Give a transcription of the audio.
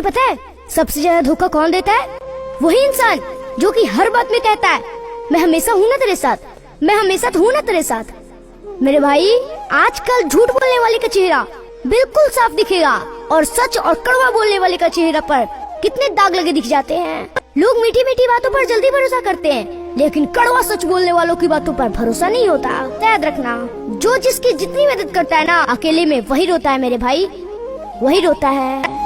तुझे पता है सबसे ज्यादा धोखा कौन देता है? वही इंसान जो कि हर बात में कहता है मैं हमेशा हूँ ना तेरे साथ, मैं हमेशा हूँ ना तेरे साथ। मेरे भाई आजकल झूठ बोलने वाले का चेहरा बिल्कुल साफ दिखेगा और सच और कड़वा बोलने वाले का चेहरा पर कितने दाग लगे दिख जाते हैं। लोग मीठी मीठी बातों पर जल्दी भरोसा करते हैं, लेकिन कड़वा सच बोलने वालों की बातों पर भरोसा नहीं होता। याद रखना, जो जिसकी जितनी मदद करता है ना अकेले में, वही रोता है मेरे भाई, वही रोता है।